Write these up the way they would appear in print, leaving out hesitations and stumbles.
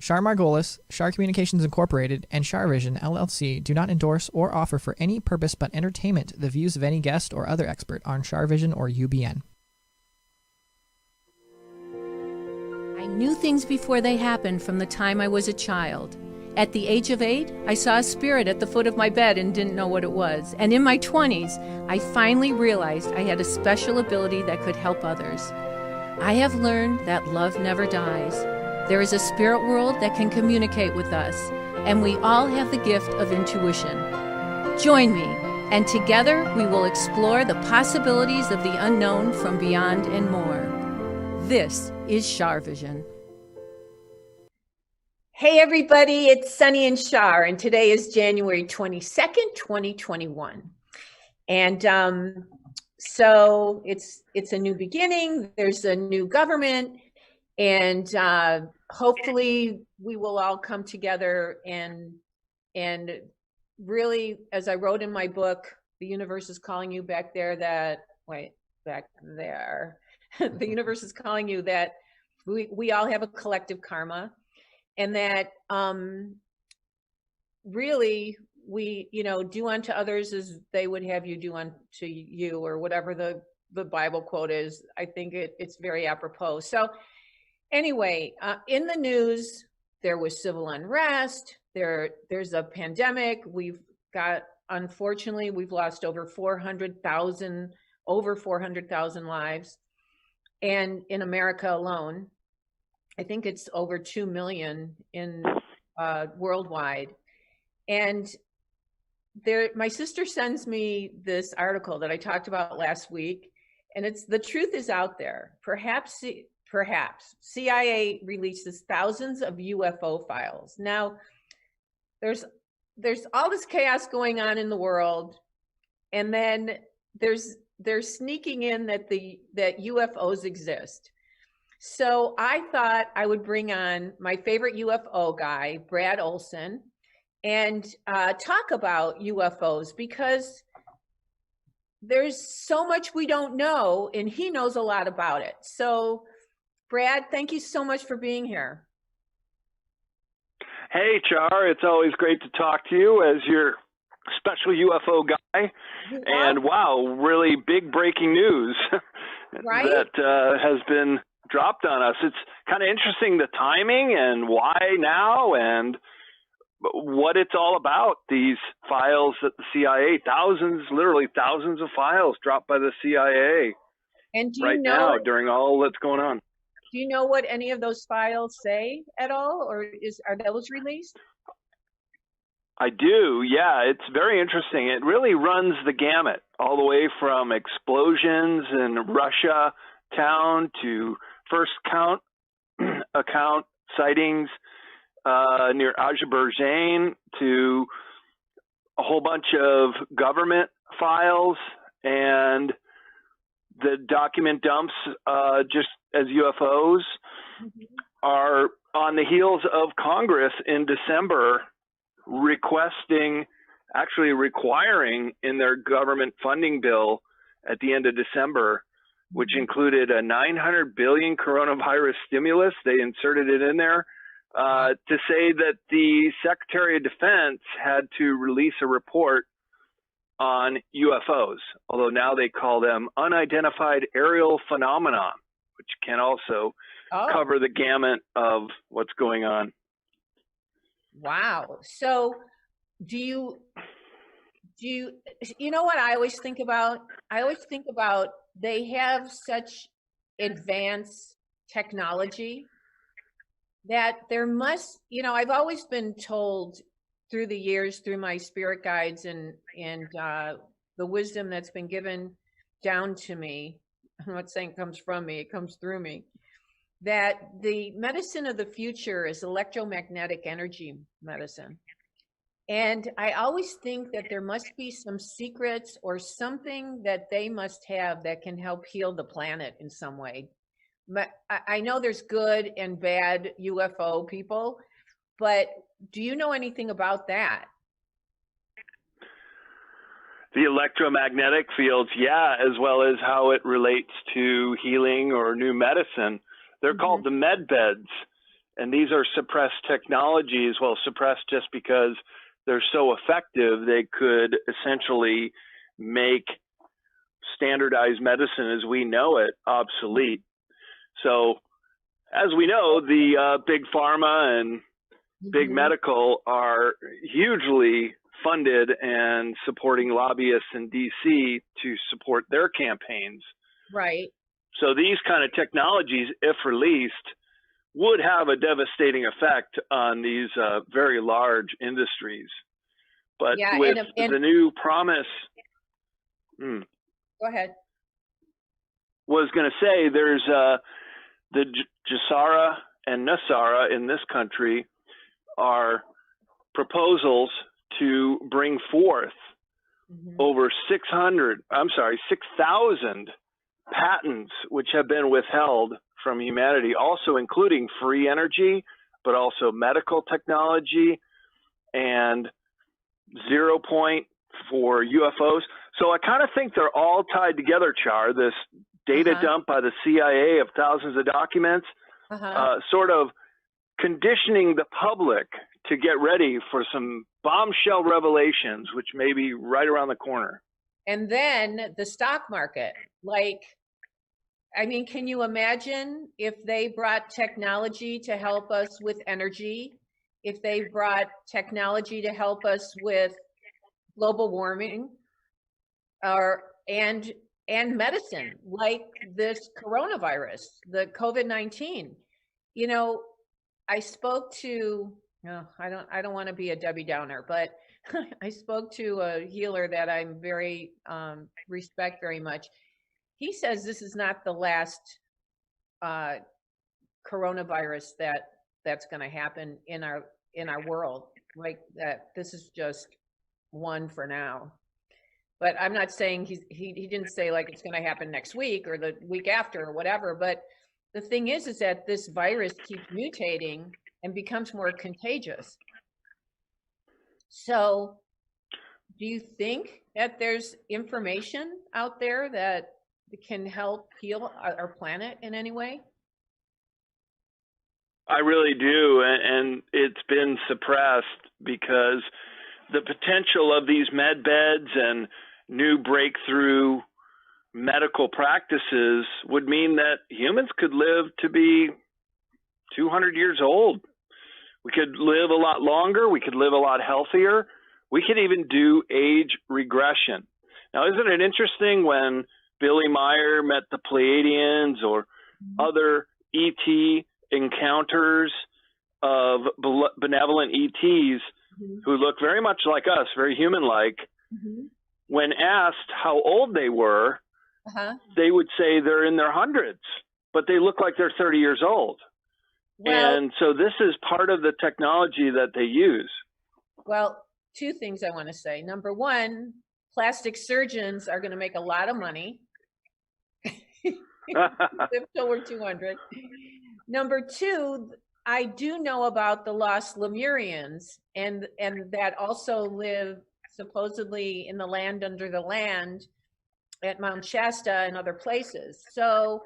Shar Margolis, Shar Communications Incorporated, and Shar Vision LLC do not endorse or offer for any purpose but entertainment the views of any guest or other expert on Shar Vision or UBN. I knew things before they happened from the time I was a child. At the age of 8, I saw a spirit at the foot of my bed and didn't know what it was. And in my 20s, I finally realized I had a special ability that could help others. I have learned that love never dies. There is a spirit world that can communicate with us, and we all have the gift of intuition. Join me, and together we will explore the possibilities of the unknown from beyond and more. This is Shar Vision. Hey everybody, it's Sunny and Shar, and today is January 22nd, 2021. And so it's a new beginning, there's a new government, and hopefully we will all come together and really, as I wrote in my book, the universe is calling you back there the universe is calling you that we all have a collective karma. And that really we, do unto others as they would have you do unto you, or whatever the Bible quote is. I think it's very apropos. So anyway, in the news, there was civil unrest. There's a pandemic. Unfortunately, we've lost over 400,000 lives. And in America alone, I think it's over 2 million in worldwide. And my sister sends me this article that I talked about last week, and it's the truth is out there. Perhaps CIA releases thousands of UFO files. Now, there's all this chaos going on in the world, and then they're sneaking in that UFOs exist. So I thought I would bring on my favorite UFO guy, Brad Olsen, and talk about UFOs, because there's so much we don't know, and he knows a lot about it. So Brad, thank you so much for being here. Hey, Char, it's always great to talk to you as your special UFO guy. And wow, really big breaking news right? that has been dropped on us. It's kind of interesting, the timing and why now and what it's all about. These files that the CIA, literally thousands of files dropped by the CIA and now during all that's going on. Do you know what any of those files say at all, or are those released? I do, yeah. It's very interesting. It really runs the gamut, all the way from explosions in Russia town to first account sightings near Azerbaijan, to a whole bunch of government files, and the document dumps just as UFOs are on the heels of Congress in December requiring in their government funding bill at the end of December, which included a $900 billion coronavirus stimulus. They inserted it in there to say that the Secretary of Defense had to release a report on UFOs, although now they call them unidentified aerial phenomenon, which can also cover the gamut of what's going on. Wow. So do you know what I always think about? I always think about they have such advanced technology that there must, I've always been told through the years, through my spirit guides and the wisdom that's been given down to me, I'm not saying it comes from me, it comes through me, that the medicine of the future is electromagnetic energy medicine. And I always think that there must be some secrets or something that they must have that can help heal the planet in some way. I know there's good and bad UFO people, but do you know anything about that? The electromagnetic fields, yeah, as well as how it relates to healing or new medicine. They're called the med beds. And these are suppressed technologies. Well, suppressed just because they're so effective, they could essentially make standardized medicine as we know it obsolete. So, as we know, the big pharma and big medical are hugely funded and supporting lobbyists in DC to support their campaigns. Right. So these kind of technologies, if released, would have a devastating effect on these very large industries. But with the new promise, go ahead. Was going to say there's the Jasara and Nasara in this country are proposals to bring forth over 6,000 patents which have been withheld from humanity, also including free energy, but also medical technology and 0 point for UFOs. So I kind of think they're all tied together, Char. This data dump by the CIA of thousands of documents, sort of conditioning the public to get ready for some bombshell revelations, which may be right around the corner. And then the stock market, like, I mean, can you imagine if they brought technology to help us with energy, if they brought technology to help us with global warming, and medicine, like this coronavirus, the COVID-19. You know, I spoke to, I don't want to be a Debbie Downer, but I spoke to a healer that I very respect very much. He says this is not the last coronavirus that's going to happen in our world. Like that, this is just one for now. But I'm not saying he didn't say like it's going to happen next week or the week after or whatever. But the thing is that this virus keeps mutating and becomes more contagious. So do you think that there's information out there that can help heal our planet in any way? I really do. And it's been suppressed because the potential of these med beds and new breakthrough medical practices would mean that humans could live to be 200 years old. We could live a lot longer. We could live a lot healthier. We could even do age regression. Now, isn't it interesting when Billy Meyer met the Pleiadians or other ET encounters of benevolent ETs who look very much like us, very human-like, when asked how old they were, they would say they're in their hundreds, but they look like they're 30 years old. Well, and so this is part of the technology that they use. Well, two things I want to say. Number one, plastic surgeons are going to make a lot of money. Live till we're 200. Number two, I do know about the lost Lemurians, and that also live supposedly in the land under the land at Mount Shasta and other places. So,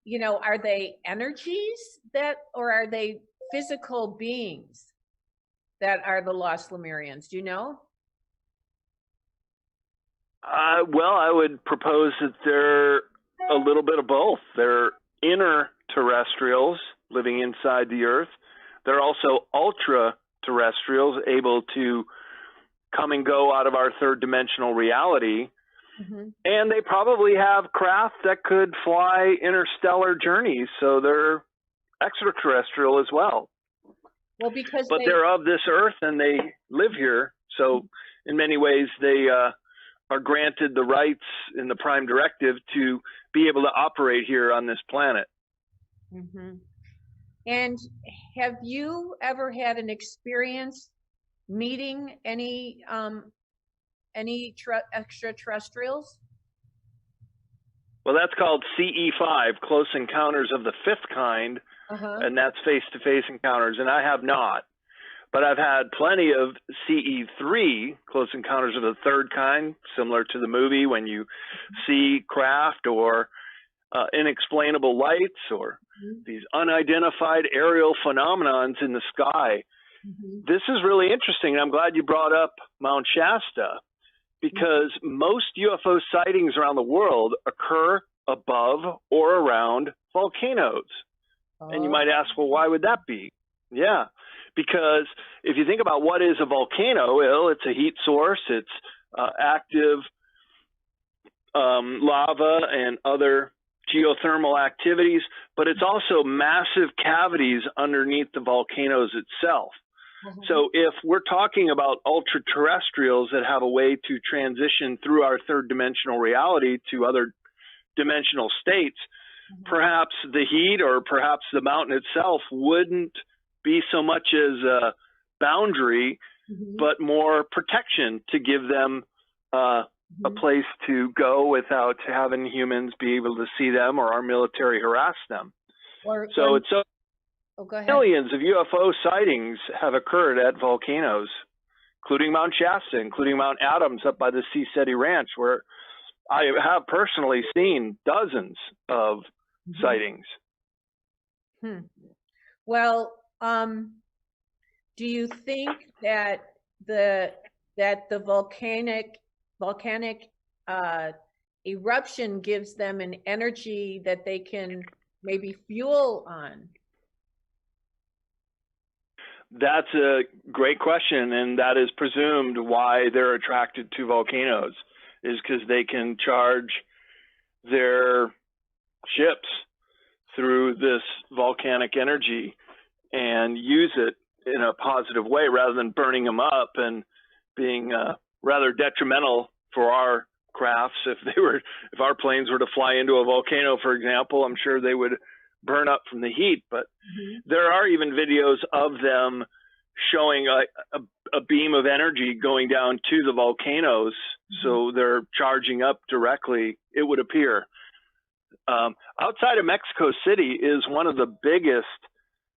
you know, are they energies or are they physical beings that are the lost Lemurians? Do you know? Well, I would propose that they're a little bit of both. They're inner-terrestrials living inside the Earth. They're also ultra-terrestrials able to come and go out of our third-dimensional reality. And they probably have craft that could fly interstellar journeys, so they're extraterrestrial as well. Well, because they're of this Earth and they live here, so in many ways they are granted the rights in the Prime Directive to be able to operate here on this planet. And have you ever had an experience meeting any extraterrestrials? Well, that's called CE5, Close Encounters of the Fifth Kind, and that's face-to-face encounters, and I have not. But I've had plenty of CE3, Close Encounters of the Third Kind, similar to the movie when you see craft or inexplainable lights or these unidentified aerial phenomenons in the sky. This is really interesting. I'm glad you brought up Mount Shasta, because most UFO sightings around the world occur above or around volcanoes. And you might ask, well, why would that be? Yeah, because if you think about what is a volcano, well, it's a heat source, it's active lava and other geothermal activities, but it's also massive cavities underneath the volcanoes itself. So if we're talking about ultra-terrestrials that have a way to transition through our third dimensional reality to other dimensional states, perhaps the heat or perhaps the mountain itself wouldn't be so much as a boundary, but more protection to give them a place to go without having humans be able to see them or our military harass them. It's so millions of UFO sightings have occurred at volcanoes, including Mount Shasta, including Mount Adams up by the Sea City Ranch, where I have personally seen dozens of sightings. Well, do you think that the volcanic eruption gives them an energy that they can maybe fuel on? That's a great question, and that is presumed why they're attracted to volcanoes, is because they can charge their ships through this volcanic energy and use it in a positive way rather than burning them up and being rather detrimental for our crafts. If our planes were to fly into a volcano, for example, I'm sure they would burn up from the heat. But there are even videos of them showing a beam of energy going down to the volcanoes, so they're charging up directly, it would appear. Outside of Mexico City is one of the biggest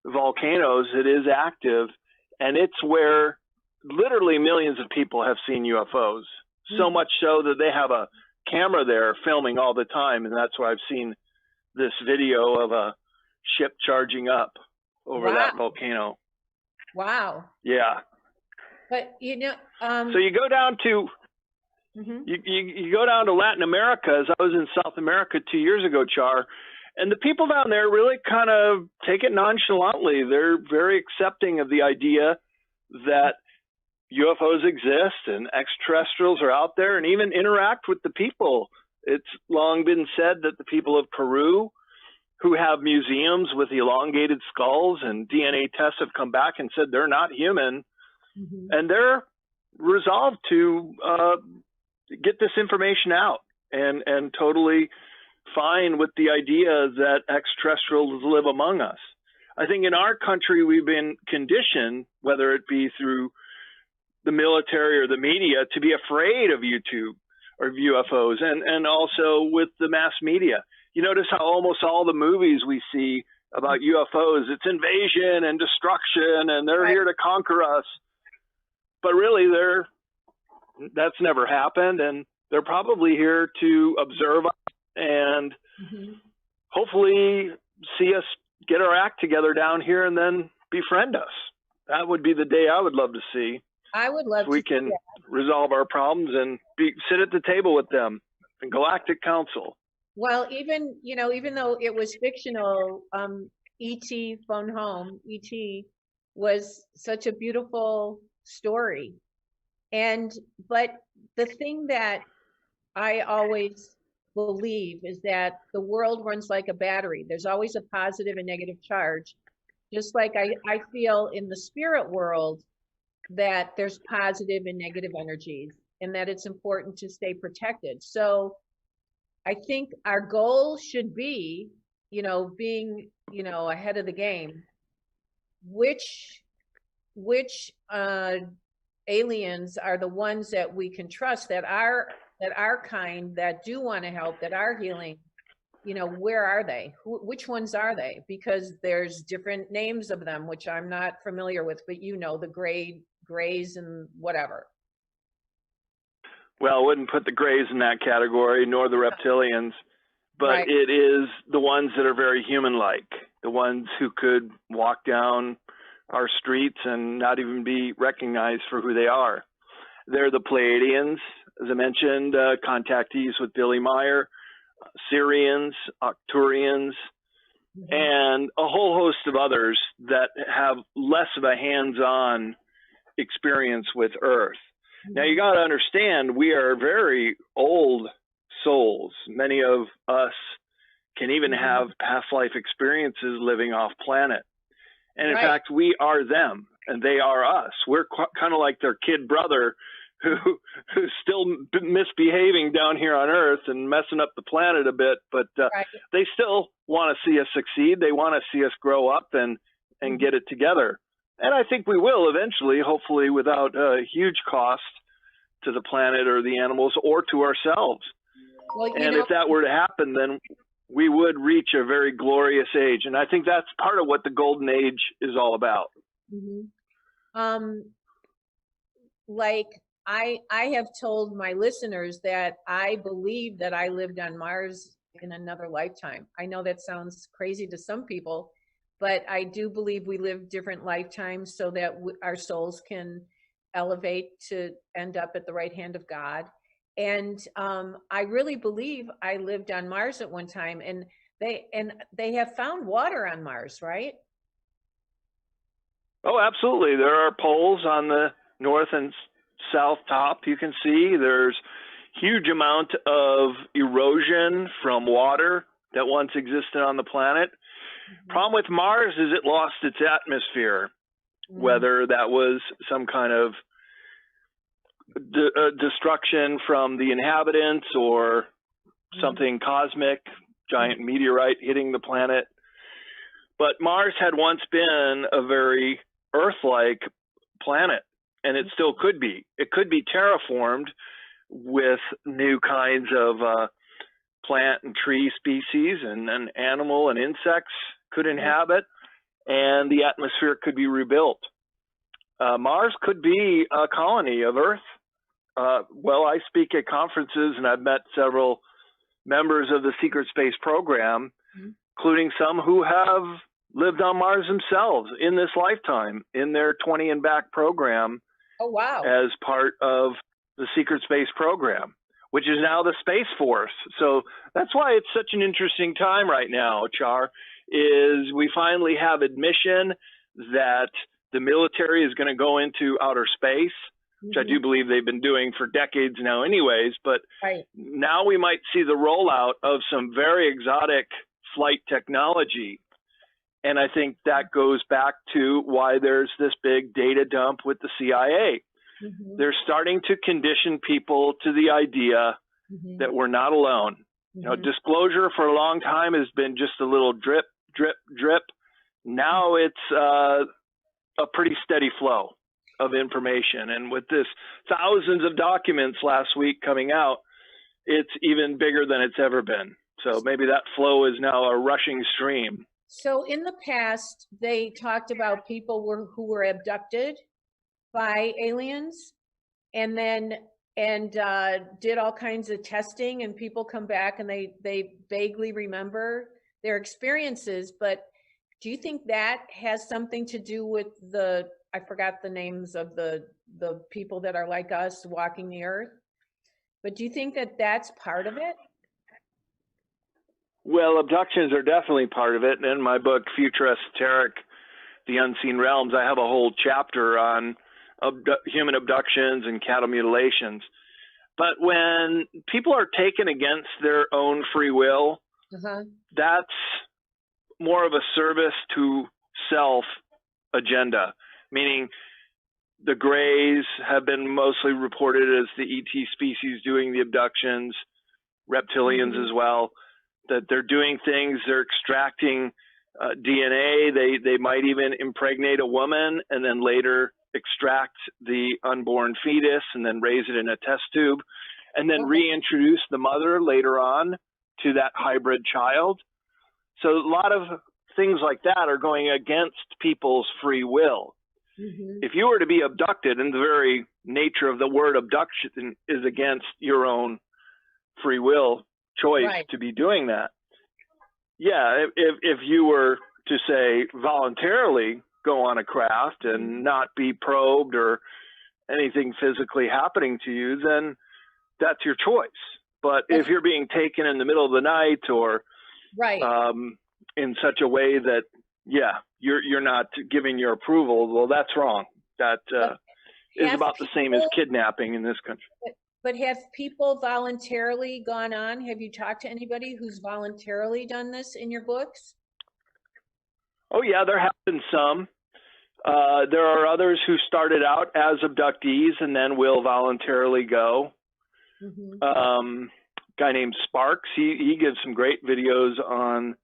volcanoes. It is active, and it's where literally millions of people have seen UFOs, so much so that they have a camera there filming all the time, and that's why I've seen this video of a ship charging up over that volcano. Wow. Yeah. But so you go down to you go down to Latin America. As I was in South America 2 years ago, Char, and the people down there really kind of take it nonchalantly. They're very accepting of the idea that UFOs exist and extraterrestrials are out there and even interact with the people. It's long been said that the people of Peru, who have museums with elongated skulls and DNA tests, have come back and said they're not human, and they're resolved to get this information out and totally fine with the idea that extraterrestrials live among us. I think in our country we've been conditioned, whether it be through the military or the media, to be afraid of YouTube or UFOs, and also with the mass media. You notice how almost all the movies we see about UFOs, it's invasion and destruction, and they're here to conquer us. But really, that's never happened, and they're probably here to observe us and hopefully see us get our act together down here and then befriend us. That would be the day I would love to see. I would love we can resolve our problems and sit at the table with them in Galactic Council. Well, even though it was fictional, E.T. Phone Home, E.T. was such a beautiful story. But the thing that I always believe is that the world runs like a battery. There's always a positive and negative charge. Just like I feel in the spirit world that there's positive and negative energies, and that it's important to stay protected. So I think our goal should be, being, ahead of the game. Which aliens are the ones that we can trust, that are kind, that do want to help, that are healing? Where are they? Which ones are they? Because there's different names of them, which I'm not familiar with, but the grays and whatever. Well, I wouldn't put the grays in that category, nor the reptilians, but it is the ones that are very human-like. the ones who could walk down our streets and not even be recognized for who they are. They're the Pleiadians, as I mentioned, contactees with Billy Meyer, Syrians, Arcturians, and a whole host of others that have less of a hands-on experience with Earth. Now, you got to understand, we are very old souls. Many of us can even have past life experiences living off planet. And in fact, we are them and they are us. We're kind of like their kid brother who's still misbehaving down here on Earth and messing up the planet a bit, but they still want to see us succeed. They want to see us grow up and get it together. And I think we will eventually, hopefully without huge cost to the planet or the animals or to ourselves. Well, and if that were to happen, then we would reach a very glorious age. And I think that's part of what the golden age is all about. Like I have told my listeners that I believe that I lived on Mars in another lifetime. I know that sounds crazy to some people, but I do believe we live different lifetimes so that our souls can elevate to end up at the right hand of God. And I really believe I lived on Mars at one time, and they have found water on Mars, right? Oh, absolutely. There are poles on the north and south top. You can see there's huge amount of erosion from water that once existed on the planet. Problem with Mars is it lost its atmosphere, whether that was some kind of destruction from the inhabitants or something cosmic, giant meteorite hitting the planet. But Mars had once been a very Earth-like planet, and it still could be. It could be terraformed with new kinds of plant and tree species, and animal and insects could inhabit, and the atmosphere could be rebuilt. Mars could be a colony of Earth. Well, I speak at conferences, and I've met several members of the secret space program, including some who have lived on Mars themselves in this lifetime, in their 20 and back program. Oh, wow. As part of the secret space program, which is now the Space Force. So that's why it's such an interesting time right now, Char, is we finally have admission that the military is going to go into outer space, which I do believe they've been doing for decades now anyways, but now we might see the rollout of some very exotic flight technology. And I think that goes back to why there's this big data dump with the CIA. They're starting to condition people to the idea that we're not alone. You know, disclosure for a long time has been just a little drip, drip, drip. Now it's a pretty steady flow of information. And with this thousands of documents last week coming out, it's even bigger than it's ever been. So maybe that flow is now a rushing stream. So in the past, they talked about people who were abducted by aliens and then did all kinds of testing, and people come back and they vaguely remember their experiences. But do you think that has something to do with I forgot the names of the people that are like us walking the earth, but do you think that that's part of it? Well, abductions are definitely part of it. And in my book, Future Esoteric, The Unseen Realms, I have a whole chapter on human abductions and cattle mutilations. But when people are taken against their own free will, that's more of a service to self agenda, meaning the Greys have been mostly reported as the ET species doing the abductions, reptilians as well, that they're doing things, they're extracting DNA, they might even impregnate a woman and then later extract the unborn fetus and then raise it in a test tube and then reintroduce the mother later on to that hybrid child. So a lot of things like that are going against people's free will. If you were to be abducted, and the very nature of the word abduction is against your own free will choice to be doing that. Yeah, if you were to say voluntarily go on a craft and not be probed or anything physically happening to you, then that's your choice. But if you're being taken in the middle of the night or Right. in such a way that, yeah, you're not giving your approval, well, that's wrong. That is about the same as kidnapping in this country. But have people voluntarily gone on? Have you talked to anybody who's voluntarily done this in your books? Oh, yeah, there have been some. There are others who started out as abductees and then will voluntarily go. Guy named Sparks, he gives some great videos on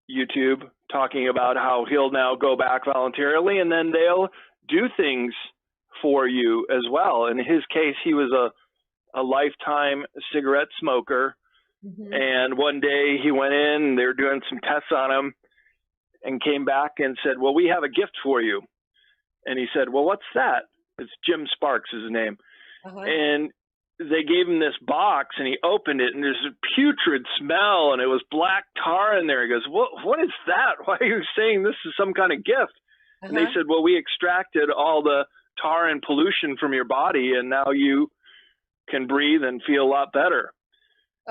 YouTube talking about how he'll now go back voluntarily, and then they'll do things for you as well. In his case, he was a lifetime cigarette smoker, and one day he went in and they were doing some tests on him and came back and said, well, we have a gift for you. And he said, well, what's that? It's Jim Sparks is his name. And they gave him this box and he opened it and there's a putrid smell and it was black tar in there. He goes, what is that? Why are you saying this is some kind of gift? And they said, well, we extracted all the tar and pollution from your body and now you can breathe and feel a lot better.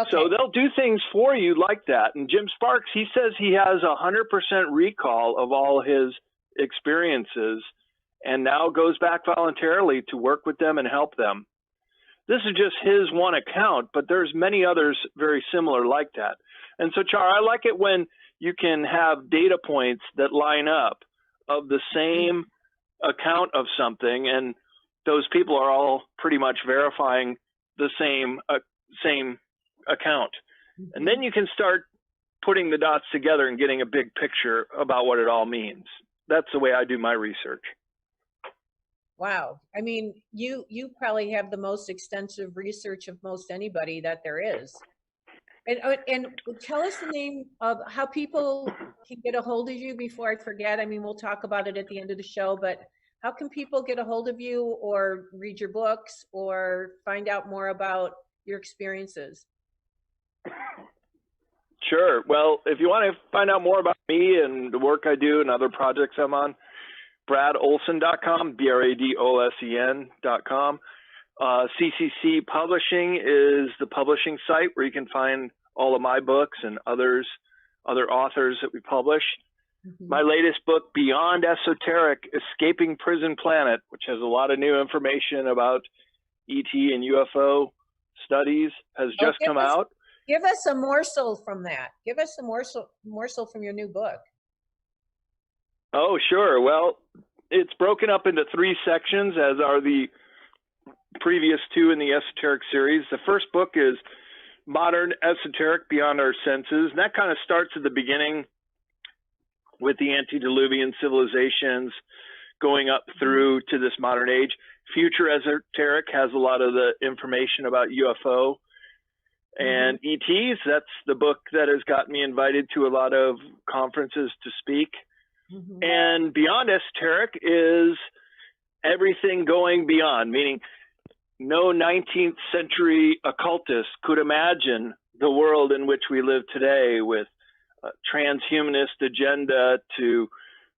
So they'll do things for you like that. And Jim Sparks, he says he has 100% recall of all his experiences and now goes back voluntarily to work with them and help them. This is just his one account, but there's many others very similar like that. And so, Char, I like it when you can have data points that line up of the same account of something, and those people are all pretty much verifying the same account. And then you can start putting the dots together and getting a big picture about what it all means. That's the way I do my research. Wow. I mean, you probably have the most extensive research of most anybody that there is. And tell us the name of how people can get a hold of you before I forget. I mean, we'll talk about it at the end of the show, but how can people get a hold of you or read your books or find out more about your experiences? Sure. Well, if you want to find out more about me and the work I do and other projects I'm on, BradOlsen.com, BradOlsen.com. CCC Publishing is the publishing site where you can find all of my books and other authors that we publish. My latest book, Beyond Esoteric, Escaping Prison Planet, which has a lot of new information about ET and UFO studies, has just come out. Give us a morsel from that. Give us a morsel from your new book. Oh, sure. Well, it's broken up into 3 sections, as are the previous 2 in the esoteric series. The first book is Modern Esoteric Beyond Our Senses, and that kind of starts at the beginning with the antediluvian civilizations going up through to this modern age. Future Esoteric has a lot of the information about UFO and ETs. That's the book that has got me invited to a lot of conferences to speak. And Beyond Esoteric is everything going beyond, meaning no 19th century occultist could imagine the world in which we live today, with a transhumanist agenda to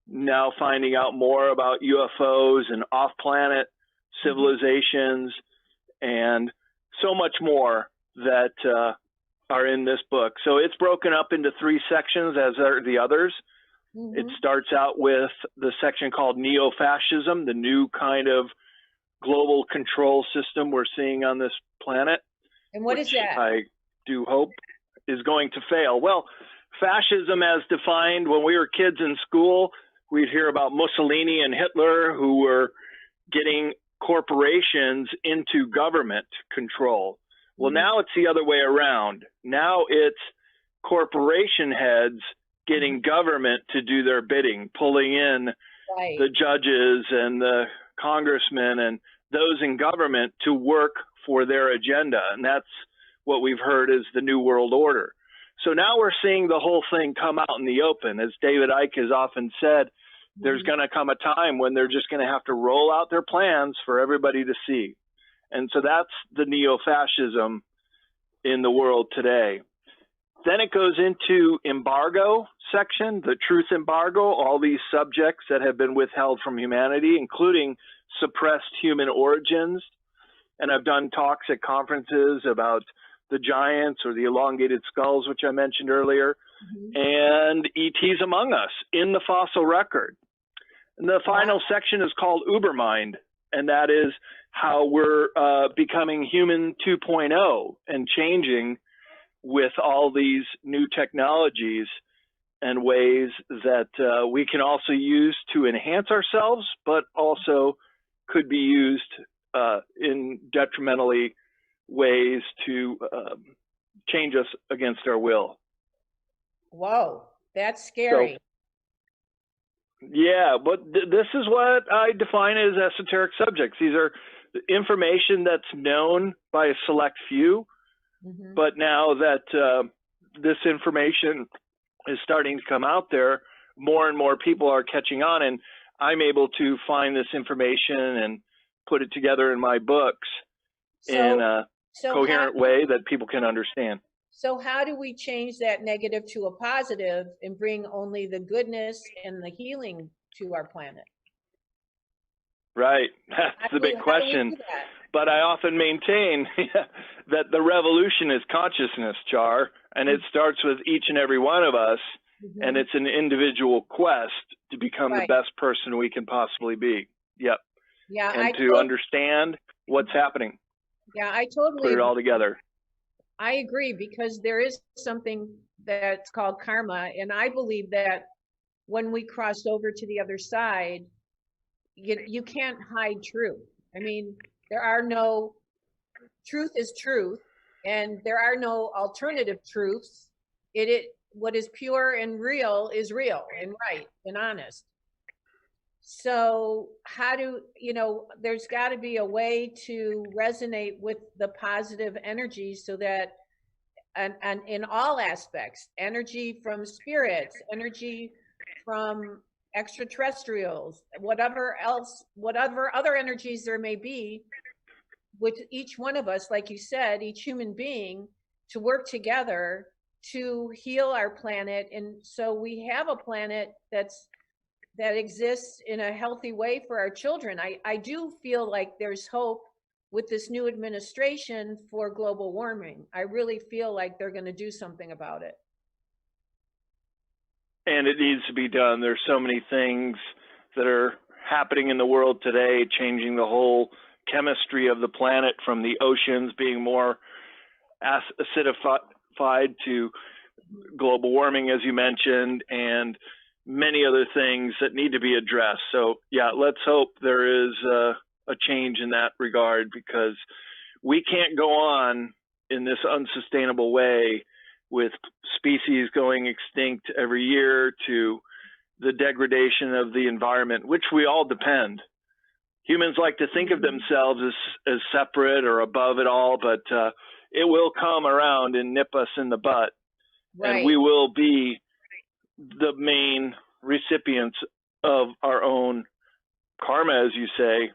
now finding out more about UFOs and off-planet civilizations and so much more that are in this book. So it's broken up into 3 sections, as are the others. It starts out with the section called Neo-Fascism, the new kind of global control system we're seeing on this planet. And what is that? I do hope is going to fail. Well, fascism as defined, when we were kids in school, we'd hear about Mussolini and Hitler, who were getting corporations into government control. Well, now it's the other way around. Now it's corporation heads getting government to do their bidding, pulling in the judges and the congressmen and those in government to work for their agenda. And that's what we've heard is the New World Order. So now we're seeing the whole thing come out in the open. As David Icke has often said, there's going to come a time when they're just going to have to roll out their plans for everybody to see. And so that's the neo-fascism in the world today. Then it goes into embargo section, the truth embargo, all these subjects that have been withheld from humanity, including suppressed human origins. And I've done talks at conferences about the giants or the elongated skulls, which I mentioned earlier, and ETs among us in the fossil record. And the final section is called Ubermind, and that is how we're becoming human 2.0 and changing with all these new technologies and ways that we can also use to enhance ourselves, but also could be used in detrimentally ways to change us against our will. Whoa, that's scary. So, yeah, but this is what I define as esoteric subjects. These are information that's known by a select few, but now that this information is starting to come out there, more and more people are catching on, and I'm able to find this information and put it together in my books in a coherent way that people can understand. So how do we change that negative to a positive and bring only the goodness and the healing to our planet? Right. That's the big question. But I often maintain that the revolution is consciousness, Char, and it starts with each and every one of us, and it's an individual quest to become the best person we can possibly be. Yep. Yeah. And to understand what's happening. Yeah, I totally put it all together. I agree, because there is something that's called karma, and I believe that when we cross over to the other side, you can't hide truth. I mean, there are no, truth is truth, and there are no alternative truths. What is pure and real is real and right and honest. So how do, there's got to be a way to resonate with the positive energy so that, and in all aspects, energy from spirits, energy from extraterrestrials, whatever other energies there may be, with each one of us, like you said, each human being, to work together to heal our planet. And so we have a planet that exists in a healthy way for our children. I do feel like there's hope with this new administration for global warming. I really feel like they're going to do something about it. And it needs to be done. There's so many things that are happening in the world today, changing the whole chemistry of the planet, from the oceans being more acidified to global warming, as you mentioned, and many other things that need to be addressed. So yeah, let's hope there is a change in that regard, because we can't go on in this unsustainable way with species going extinct every year, to the degradation of the environment, which we all depend. Humans like to think of themselves as separate or above it all, but it will come around and nip us in the butt. Right. And we will be the main recipients of our own karma, as you say.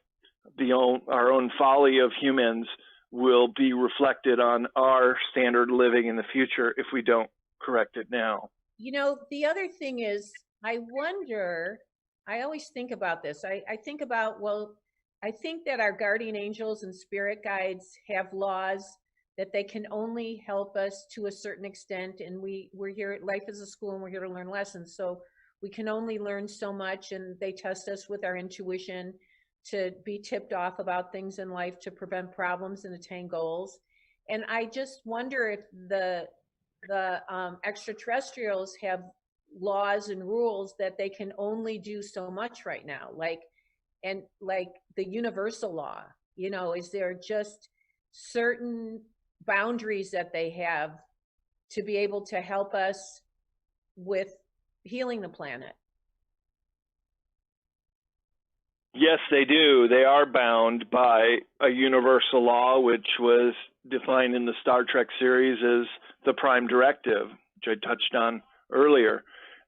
Our own folly of humans will be reflected on our standard living in the future if we don't correct it now. The other thing is, I wonder, I always think about this. I think about, I think that our guardian angels and spirit guides have laws that they can only help us to a certain extent. And we're here, life is a school, and we're here to learn lessons. So we can only learn so much, and they test us with our intuition to be tipped off about things in life to prevent problems and attain goals. And I just wonder if the extraterrestrials have laws and rules that they can only do so much right now, like the universal law. Is there just certain boundaries that they have to be able to help us with healing the planet? Yes, they do. They are bound by a universal law, which was defined in the Star Trek series as the Prime Directive, which I touched on earlier.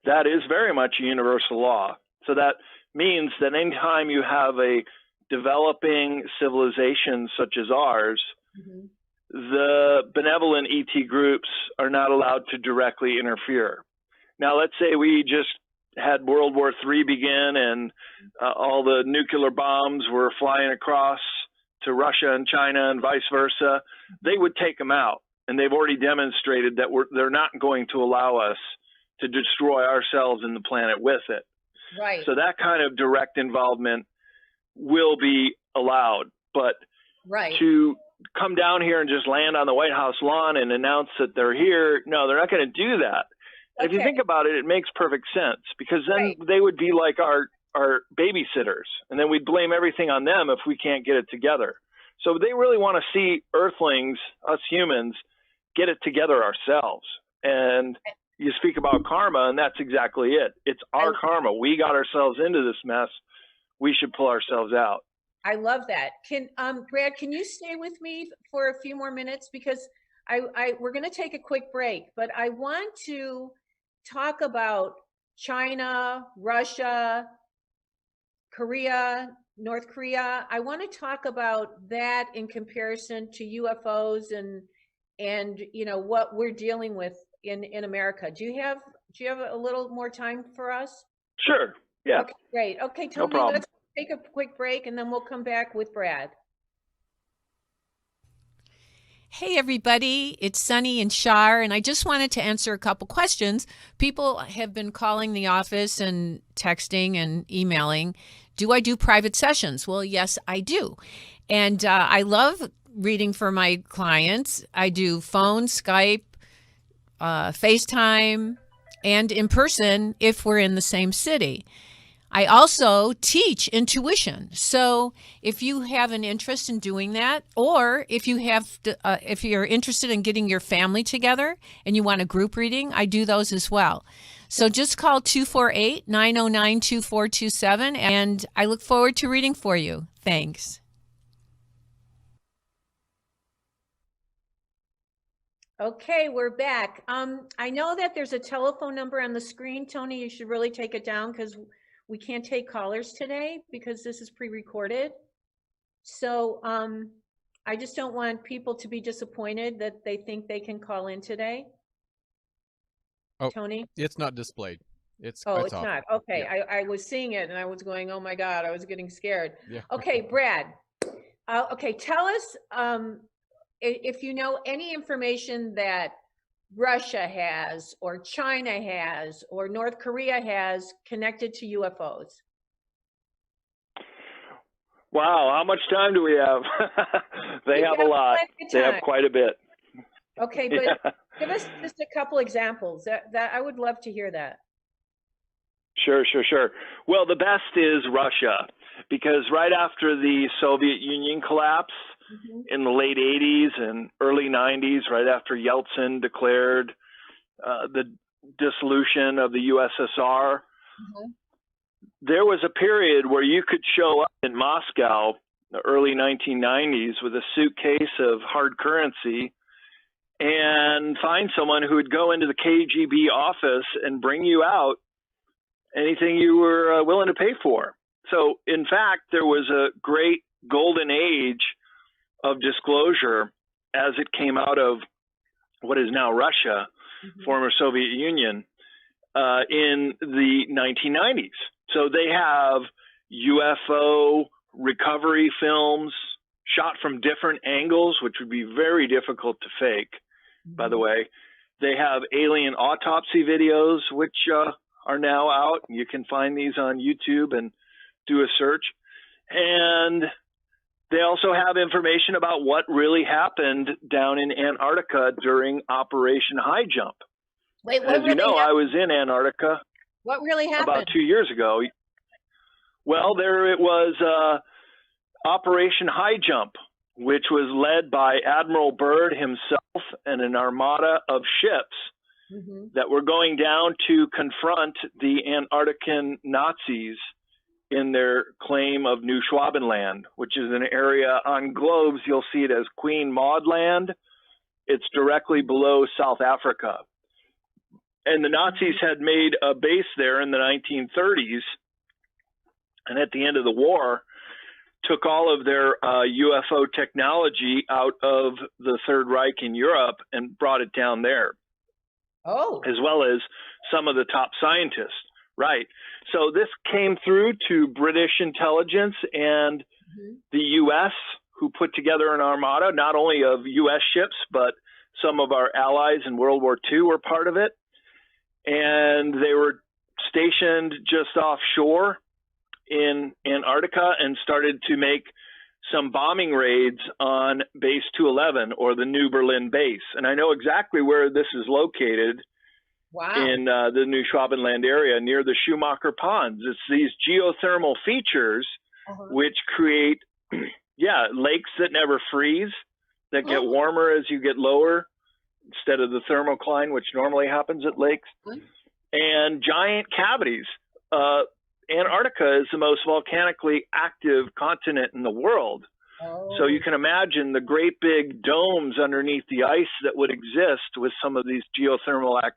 That is very much a universal law. So that means that anytime you have a developing civilization such as ours, the benevolent ET groups are not allowed to directly interfere. Now, let's say we just had World War III begin and all the nuclear bombs were flying across to Russia and China and vice versa. They would take them out. And they've already demonstrated that they're not going to allow us to destroy ourselves and the planet with it. Right. So that kind of direct involvement will be allowed. But right. to come down here and just land on the White House lawn and announce that they're here, no, they're not going to do that. Okay. If you think about it, it makes perfect sense, because then they would be like our babysitters, and then we'd blame everything on them if we can't get it together. So they really want to see Earthlings, us humans, get it together ourselves. And you speak about karma, and that's exactly it. It's our karma. We got ourselves into this mess. We should pull ourselves out. I love that. Brad, can you stay with me for a few more minutes? Because we're going to take a quick break, but I want to talk about China, Russia, Korea, North Korea. I want to talk about that in comparison to UFOs and you know what we're dealing with in America. Do you have a little more time for us? Sure. Yeah. Okay, great. Okay, Tony, let's take a quick break and then we'll come back with Brad. Hey everybody, it's Sunny and Shar, and I just wanted to answer a couple questions. People have been calling the office and texting and emailing. Do I do private sessions? Well, yes, I do. And I love reading for my clients. I do phone, Skype, FaceTime, and in person if we're in the same city. I also teach intuition. So if you have an interest in doing that, or if you're interested in getting your family together and you want a group reading, I do those as well. So just call 248-909-2427, and I look forward to reading for you. Thanks. Okay, we're back. I know that there's a telephone number on the screen. Tony, you should really take it down because we can't take callers today because this is pre-recorded. So I just don't want people to be disappointed that they think they can call in today. Oh, Tony? It's not displayed. It's not. Okay, yeah. I was seeing it and I was going, oh my God, I was getting scared. Yeah. Okay, Brad. Okay, tell us if you know any information that Russia has, or China has, or North Korea has connected to UFOs. Wow, how much time do we have? They have a lot. They have quite a bit. Okay, but give us just a couple examples. That I would love to hear that. Sure. Well, the best is Russia, because right after the Soviet Union collapse in the late 80s and early 90s, right after Yeltsin declared the dissolution of the USSR, there was a period where you could show up in Moscow, the early 1990s, with a suitcase of hard currency and find someone who would go into the KGB office and bring you out anything you were willing to pay for. So, in fact, there was a great golden age of disclosure as it came out of what is now Russia, former Soviet Union, in the 1990s. So they have UFO recovery films shot from different angles, which would be very difficult to fake, by the way. They have alien autopsy videos, which are now out. You can find these on YouTube and do a search. And they also have information about what really happened down in Antarctica during Operation High Jump. Wait, as you know, I was in Antarctica. What really happened? About 2 years ago. Well, there it was Operation High Jump, which was led by Admiral Byrd himself and an armada of ships that were going down to confront the Antarctican Nazis in their claim of New Schwabenland, which is an area on globes. You'll see it as Queen Maud Land. It's directly below South Africa. And the Nazis had made a base there in the 1930s, and at the end of the war, took all of their UFO technology out of the Third Reich in Europe and brought it down there. Oh. As well as some of the top scientists. Right. So this came through to British intelligence and the U.S., who put together an armada, not only of U.S. ships, but some of our allies in World War II were part of it. And they were stationed just offshore in Antarctica and started to make some bombing raids on Base 211, or the New Berlin base. And I know exactly where this is located. Wow. In the New Schwabenland area near the Schumacher Ponds. It's these geothermal features which create, lakes that never freeze, that get warmer as you get lower instead of the thermocline, which normally happens at lakes, and giant cavities. Antarctica is the most volcanically active continent in the world. So you can imagine the great big domes underneath the ice that would exist with some of these geothermal activity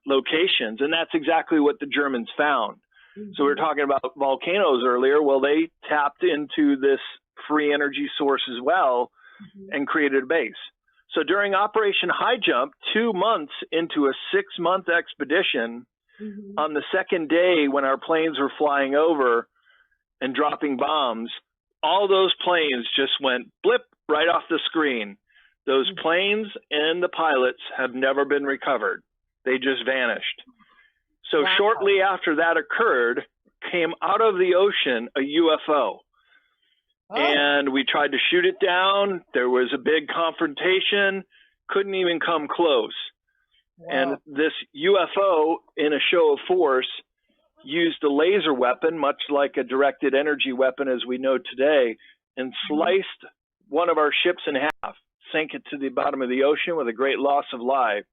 locations. And that's exactly what the Germans found. So we were talking about volcanoes earlier. Well, they tapped into this free energy source as well and created a base. So during Operation High Jump, 2 months into a 6-month expedition, on the second day when our planes were flying over and dropping bombs, all those planes just went blip right off the screen. Those planes and the pilots have never been recovered. They just vanished. So shortly after that occurred, came out of the ocean a UFO. And we tried to shoot it down. There was a big confrontation, couldn't even come close. And this UFO, in a show of force, used a laser weapon, much like a directed energy weapon as we know today, and sliced one of our ships in half, sank it to the bottom of the ocean with a great loss of life.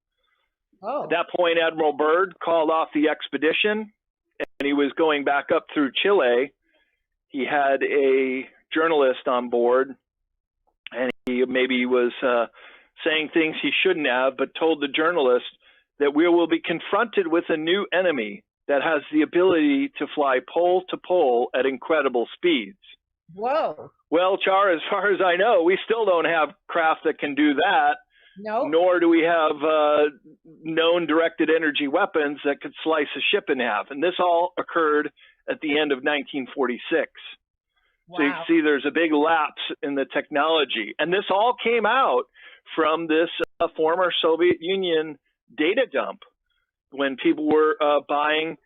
At that point, Admiral Byrd called off the expedition, and he was going back up through Chile. He had a journalist on board, and he maybe was saying things he shouldn't have, but told the journalist that we will be confronted with a new enemy that has the ability to fly pole to pole at incredible speeds. Whoa. Well, Char, as far as I know, we still don't have craft that can do that. No. Nor do we have known directed energy weapons that could slice a ship in half. And this all occurred at the end of 1946. So you can see there's a big lapse in the technology. And this all came out from this former Soviet Union data dump when people were buying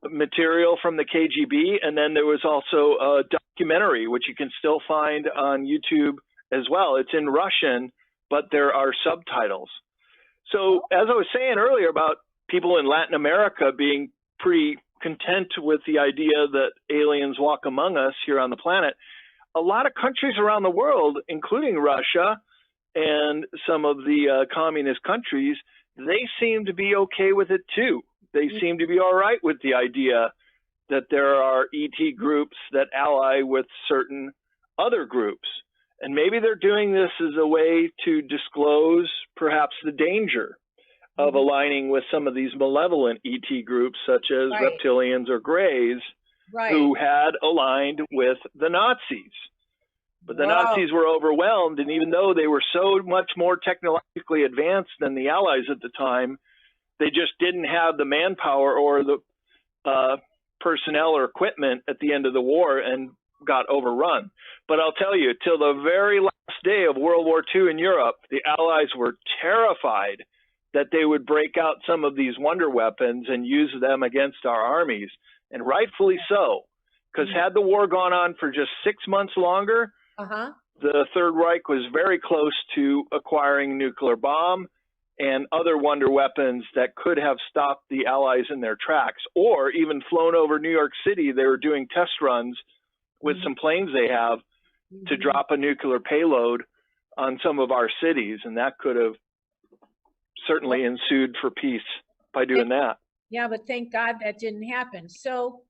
material from the KGB. And then there was also a documentary, which you can still find on YouTube as well. It's in Russian, but there are subtitles. So as I was saying earlier about people in Latin America being pretty content with the idea that aliens walk among us here on the planet, a lot of countries around the world, including Russia and some of the communist countries, they seem to be okay with it too. They seem to be all right with the idea that there are ET groups that ally with certain other groups. And maybe they're doing this as a way to disclose perhaps the danger of aligning with some of these malevolent ET groups, such as reptilians or greys, who had aligned with the Nazis. But the Nazis were overwhelmed, and even though they were so much more technologically advanced than the Allies at the time, they just didn't have the manpower or the personnel or equipment at the end of the war and got overrun. But I'll tell you, till the very last day of World War II in Europe, the Allies were terrified that they would break out some of these wonder weapons and use them against our armies, and rightfully so, because had the war gone on for just 6 months longer, the Third Reich was very close to acquiring a nuclear bomb and other wonder weapons that could have stopped the Allies in their tracks, or even flown over New York City. They were doing test runs with some planes they have to drop a nuclear payload on some of our cities, and that could have certainly ensued for peace by doing that. Yeah, but thank God that didn't happen. So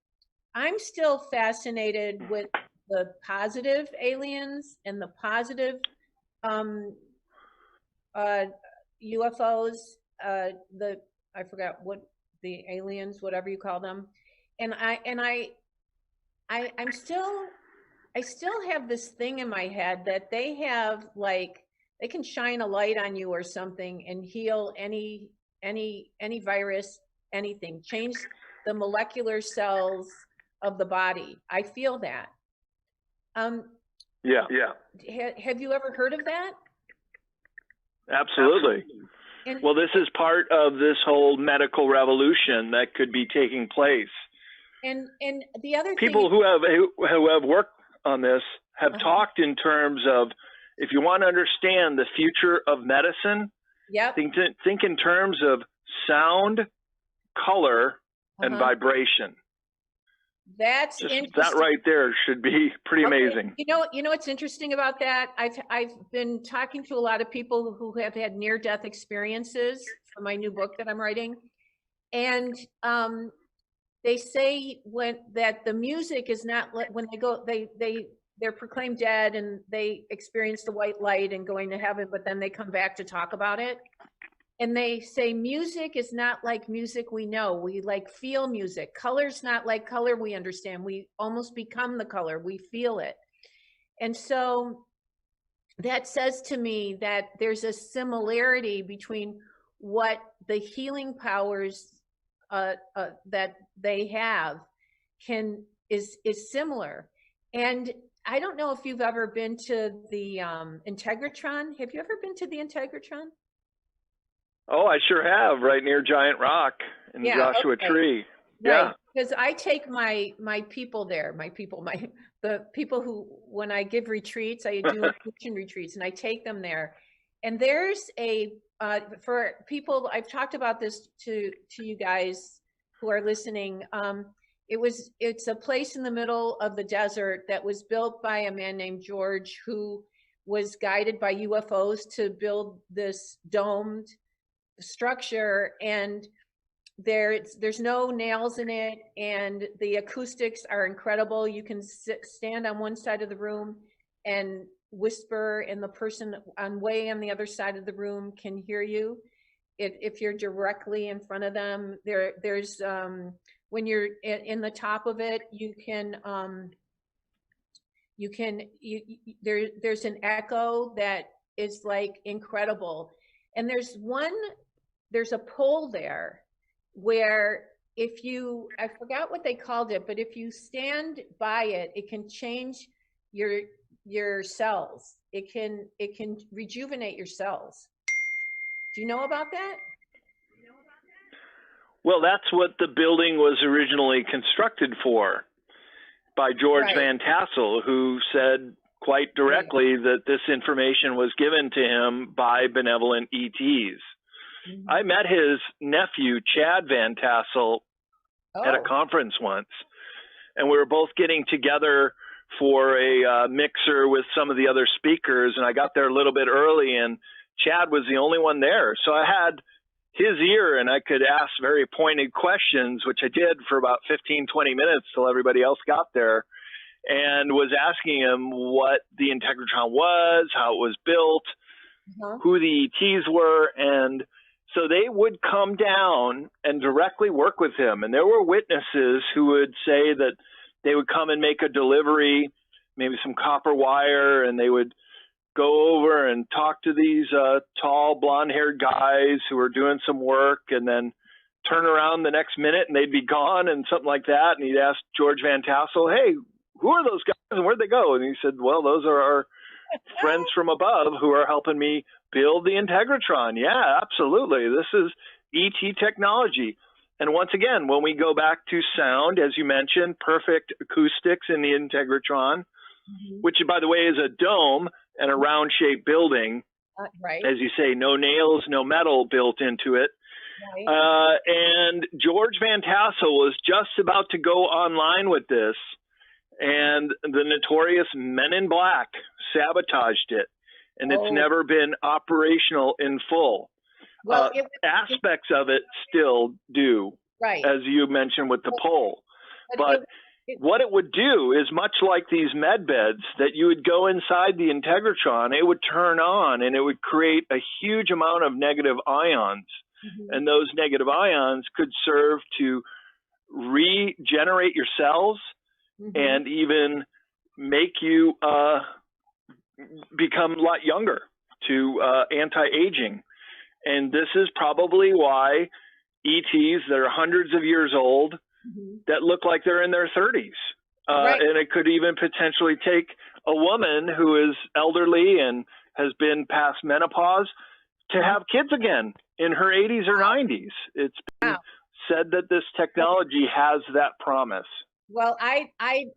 I'm still fascinated with the positive aliens and the positive UFOs, I forgot what the aliens, whatever you call them. And I'm still I still have this thing in my head that they have, like, they can shine a light on you or something and heal any virus, anything, change the molecular cells of the body. I feel that. Yeah. Have you ever heard of that? Absolutely. And, well, this is part of this whole medical revolution that could be taking place. And the other people thing who have worked on this have talked in terms of, if you want to understand the future of medicine, think in terms of sound, color, and vibration. That's just interesting. That right there should be pretty amazing. You know what's interesting about that? I've been talking to a lot of people who have had near-death experiences for my new book that I'm writing, and they say that the music is not, when they go, they're proclaimed dead and they experience the white light and going to heaven, but then they come back to talk about it. And they say music is not like music we know. We like feel music. Color's not like color we understand. We almost become the color. We feel it. And so that says to me that there's a similarity between what the healing powers that they have is similar. And I don't know if you've ever been to the integratron. Have you ever been to the integratron? Oh, I sure have, right near Giant Rock in Joshua Tree. Right. Because I take my people there, the people who, when I give retreats, I do inclusion retreats, and I take them there. And there's for people, I've talked about this to you guys who are listening. It's a place in the middle of the desert that was built by a man named George, who was guided by UFOs to build this domed structure, and there's no nails in it, and the acoustics are incredible. You can stand on one side of the room and whisper, and the person way on the other side of the room can hear you if you're directly in front of them. There's when you're in the top of it, there's an echo that is like incredible. And there's a pole there where I forgot what they called it, but if you stand by it, it can change your cells. It can rejuvenate your cells. Do you know about that? Well, that's what the building was originally constructed for, by George Van Tassel, who said quite directly that this information was given to him by benevolent ETs. I met his nephew, Chad Van Tassel, at a conference once, and we were both getting together for a mixer with some of the other speakers, and I got there a little bit early, and Chad was the only one there. So I had his ear, and I could ask very pointed questions, which I did for about 15, 20 minutes till everybody else got there, and was asking him what the integratron was, how it was built, who the ETs were, and so they would come down and directly work with him. And there were witnesses who would say that they would come and make a delivery, maybe some copper wire, and they would go over and talk to these tall, blonde-haired guys who were doing some work, and then turn around the next minute and they'd be gone and something like that. And he'd ask George Van Tassel, hey, who are those guys and where'd they go? And he said, well, those are our friends from above who are helping me build the integratron. Yeah, absolutely. This is ET technology. And once again, when we go back to sound, as you mentioned, perfect acoustics in the integratron, which, by the way, is a dome and a round-shaped building. As you say, no nails, no metal built into it. And George Van Tassel was just about to go online with this, and the notorious Men in Black sabotaged it, and it's never been operational in full. Well, aspects of it still do, as you mentioned with the pole. But what it would do is much like these med beds, that you would go inside the integratron, it would turn on, and it would create a huge amount of negative ions. And those negative ions could serve to regenerate your cells and even make you become a lot younger, to anti-aging. And this is probably why ETs that are hundreds of years old that look like they're in their 30s. Right. And it could even potentially take a woman who is elderly and has been past menopause to have kids again in her 80s or 90s. It's been said that this technology has that promise. Well, I try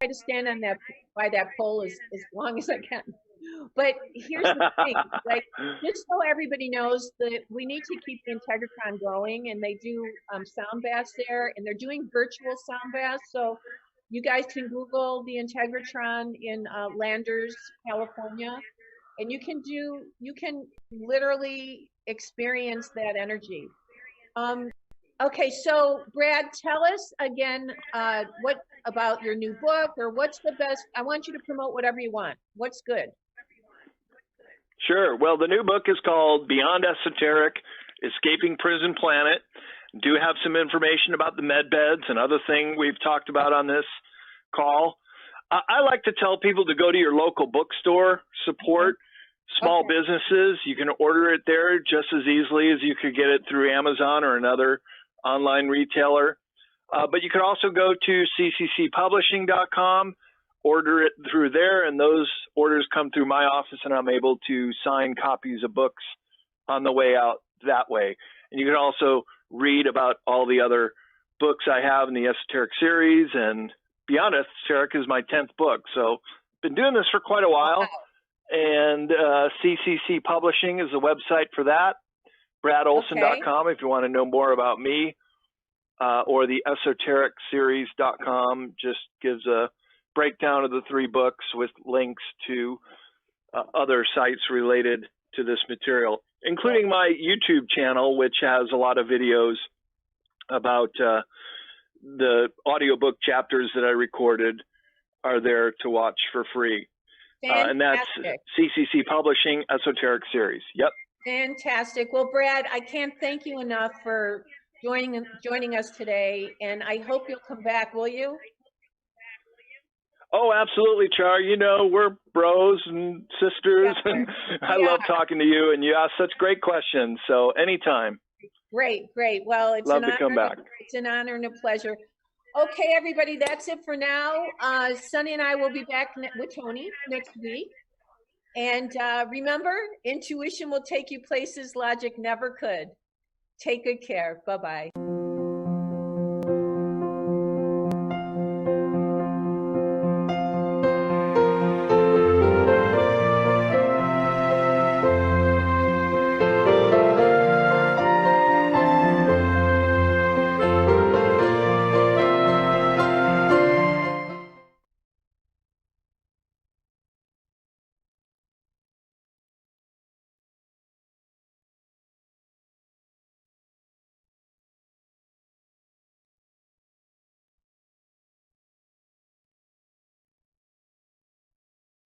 to stand on that by that pole as long as I can. But here's the thing, like, just so everybody knows that we need to keep the integratron going, and they do sound baths there, and they're doing virtual sound baths. So you guys can Google the integratron in Landers, California, and you can literally experience that energy. Okay, so Brad, tell us again what about your new book, or what's the best. I want you to promote whatever you want. What's good? Sure. Well, the new book is called Beyond Esoteric, Escaping Prison Planet. Do have some information about the med beds and other things we've talked about on this call. I like to tell people to go to your local bookstore, support small businesses. You can order it there just as easily as you could get it through Amazon or another online retailer. But you can also go to cccpublishing.com, order it through there, and those orders come through my office, and I'm able to sign copies of books on the way out that way. And you can also read about all the other books I have in the Esoteric series, and Beyond Esoteric is my 10th book. So I've been doing this for quite a while, and CCC Publishing is the website for that, bradolsen.com if you want to know more about me, or the esotericseries.com just gives a breakdown of the 3 books with links to other sites related to this material, including my YouTube channel, which has a lot of videos about the audiobook chapters that I recorded are there to watch for free. And that's CCC Publishing Esoteric Series. Yep. Fantastic. Well, Brad, I can't thank you enough for joining us today, and I hope you'll come back, will you? Oh, absolutely, Char. You know, we're bros and sisters, and I love talking to you, and you ask such great questions. So anytime. Great. Well, it's love to come back. It's an honor and a pleasure. Okay, everybody, that's it for now. Sunny and I will be back with Tony next week. And remember, intuition will take you places logic never could. Take good care. Bye-bye.